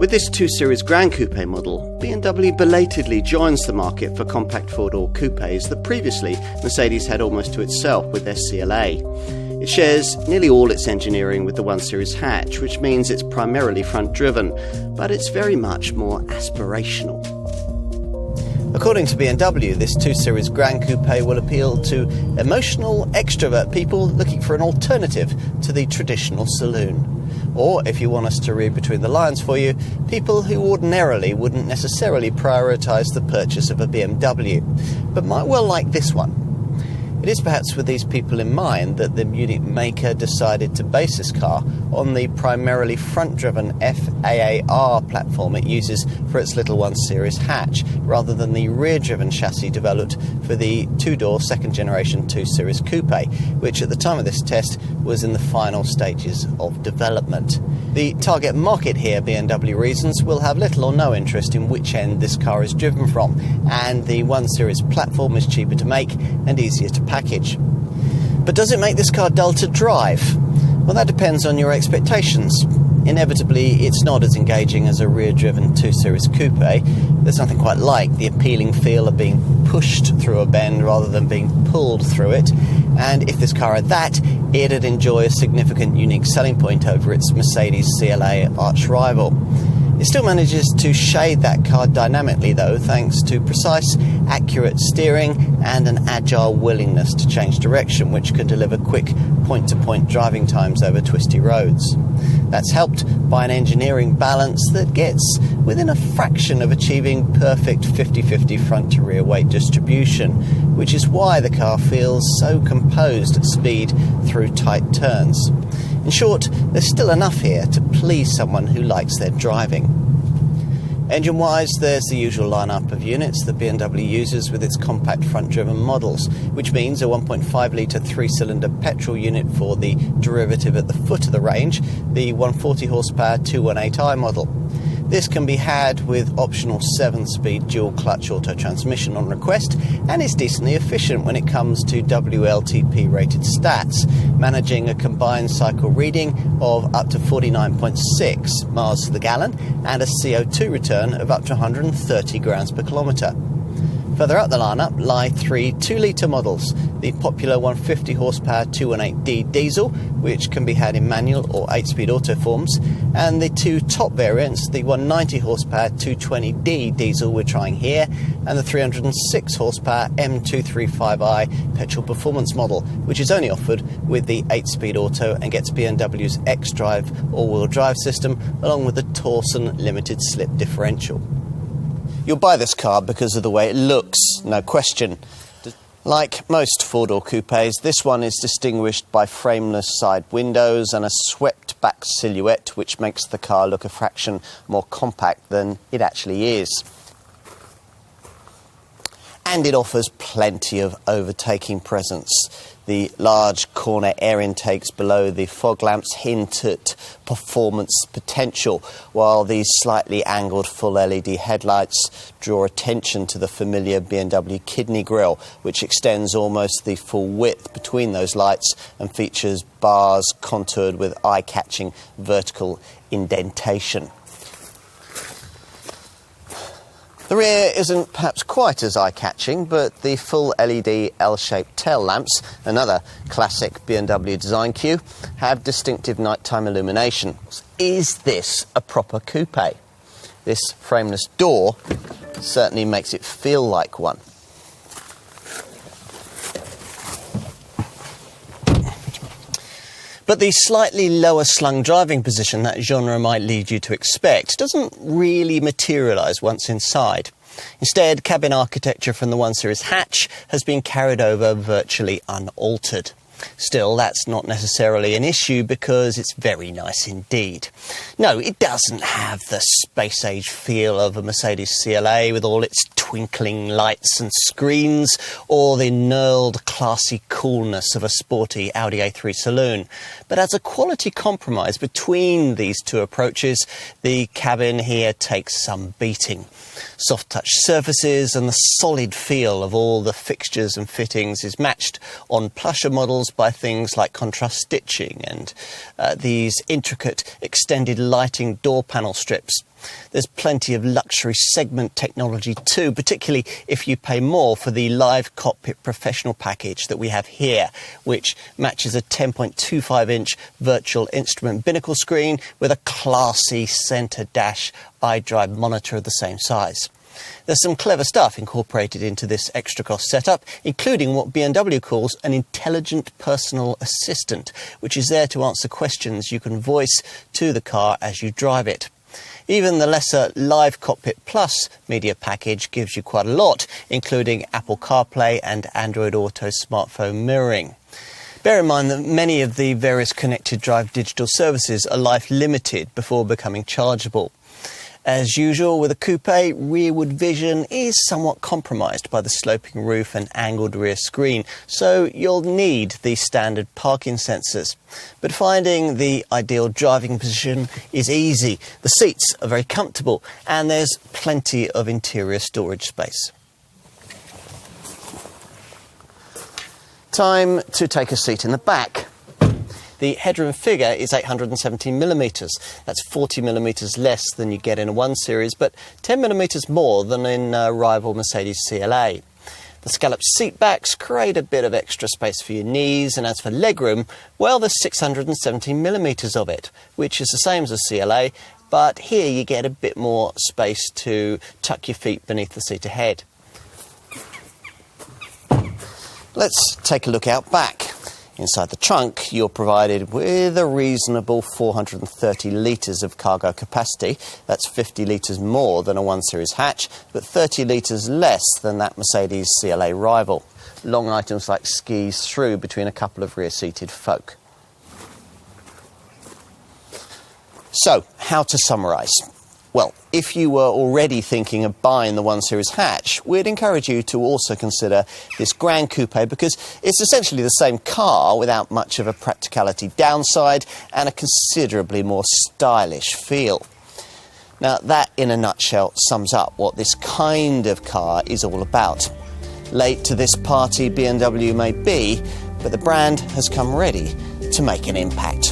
With this 2 Series Gran Coupe model, BMW belatedly joins the market for compact four-door coupes that previously Mercedes had almost to itself with their CLA. It shares nearly all its engineering with the 1 Series hatch, which means it's primarily front-driven, but it's very much more aspirational. According to BMW, this 2 Series Gran Coupe will appeal to emotional extrovert people looking for an alternative to the traditional saloon. Or, if you want us to read between the lines for you, people who ordinarily wouldn't necessarily prioritise the purchase of a BMW, but might well like this one. It is perhaps with these people in mind that the Munich maker decided to base this car on the primarily front-driven FAAR platform it uses for its little 1 Series hatch, rather than the rear-driven chassis developed for the two-door second-generation 2 Series Coupe, which at the time of this test was in the final stages of development. The target market here, BMW reasons, will have little or no interest in which end this car is driven from, and the 1 Series platform is cheaper to make and easier to package. But does it make this car dull to drive? Well, that depends on your expectations. Inevitably, it's not as engaging as a rear-driven 2 Series Coupe. There's nothing quite like the appealing feel of being pushed through a bend rather than being pulled through it. And if this car had that, it'd enjoy a significant unique selling point over its Mercedes CLA arch rival. It still manages to shade that car dynamically though, thanks to precise, accurate steering and an agile willingness to change direction, which can deliver quick point-to-point driving times over twisty roads. That's helped by an engineering balance that gets within a fraction of achieving perfect 50-50 front-to-rear weight distribution, which is why the car feels so composed at speed through tight turns. In short, there's still enough here to please someone who likes their driving. Engine-wise, there's the usual lineup of units that BMW uses with its compact front-driven models, which means a 1.5-litre 3-cylinder petrol unit for the derivative at the foot of the range, the 140-horsepower 218i model. This can be had with optional 7-speed dual-clutch auto-transmission on request, and is decently efficient when it comes to WLTP-rated stats, managing a combined cycle reading of up to 49.6 miles to the gallon and a CO2 return of up to 130 grams per kilometre. Further up the lineup lie 3 2-litre models, the popular 150-horsepower 218D diesel, which can be had in manual or 8-speed auto forms, and the 2 top variants, the 190-horsepower 220D diesel we're trying here, and the 306-horsepower M235i petrol performance model, which is only offered with the 8-speed auto and gets BMW's X-Drive all-wheel drive system, along with the Torsen limited slip differential. You'll buy this car because of the way it looks, no question. Like most four-door coupes, this one is distinguished by frameless side windows and a swept-back silhouette, which makes the car look a fraction more compact than it actually is. And it offers plenty of overtaking presence. The large corner air intakes below the fog lamps hint at performance potential, while these slightly angled full LED headlights draw attention to the familiar BMW kidney grille, which extends almost the full width between those lights and features bars contoured with eye-catching vertical indentation. The rear isn't perhaps quite as eye-catching, but the full LED L-shaped tail lamps, another classic BMW design cue, have distinctive nighttime illumination. Is this a proper coupe? This frameless door certainly makes it feel like one. But the slightly lower slung driving position that genre might lead you to expect doesn't really materialise once inside. Instead, cabin architecture from the 1 Series hatch has been carried over virtually unaltered. Still, that's not necessarily an issue because it's very nice indeed. No, it doesn't have the space-age feel of a Mercedes CLA with all its twinkling lights and screens, or the knurled, classy coolness of a sporty Audi A3 saloon. But as a quality compromise between these two approaches, the cabin here takes some beating. Soft-touch surfaces and the solid feel of all the fixtures and fittings is matched on plusher models caused by things like contrast stitching and these intricate extended lighting door panel strips. There's plenty of luxury segment technology too, particularly if you pay more for the Live Cockpit Professional package that we have here, which matches a 10.25-inch virtual instrument binnacle screen with a classy centre dash iDrive monitor of the same size. There's some clever stuff incorporated into this extra cost setup, including what BMW calls an intelligent personal assistant, which is there to answer questions you can voice to the car as you drive it. Even the lesser Live Cockpit Plus media package gives you quite a lot, including Apple CarPlay and Android Auto smartphone mirroring. Bear in mind that many of the various connected drive digital services are life limited before becoming chargeable. As usual with a coupe, rearward vision is somewhat compromised by the sloping roof and angled rear screen, so you'll need the standard parking sensors. But finding the ideal driving position is easy. The seats are very comfortable and there's plenty of interior storage space. Time to take a seat in the back. The headroom figure is 817mm. That's 40mm less than you get in a 1 Series, but 10mm more than in a rival Mercedes CLA. The scalloped seat backs create a bit of extra space for your knees, and as for legroom, well, there's 617mm of it, which is the same as a CLA, but here you get a bit more space to tuck your feet beneath the seat ahead. Let's take a look out back. Inside the trunk, you're provided with a reasonable 430 litres of cargo capacity. That's 50 litres more than a 1 Series hatch, but 30 litres less than that Mercedes CLA rival. Long items like skis through between a couple of rear-seated folk. So, how to summarise? Well, if you were already thinking of buying the 1 Series hatch, we'd encourage you to also consider this Gran Coupe because it's essentially the same car without much of a practicality downside and a considerably more stylish feel. Now, that in a nutshell sums up what this kind of car is all about. Late to this party BMW may be, but the brand has come ready to make an impact.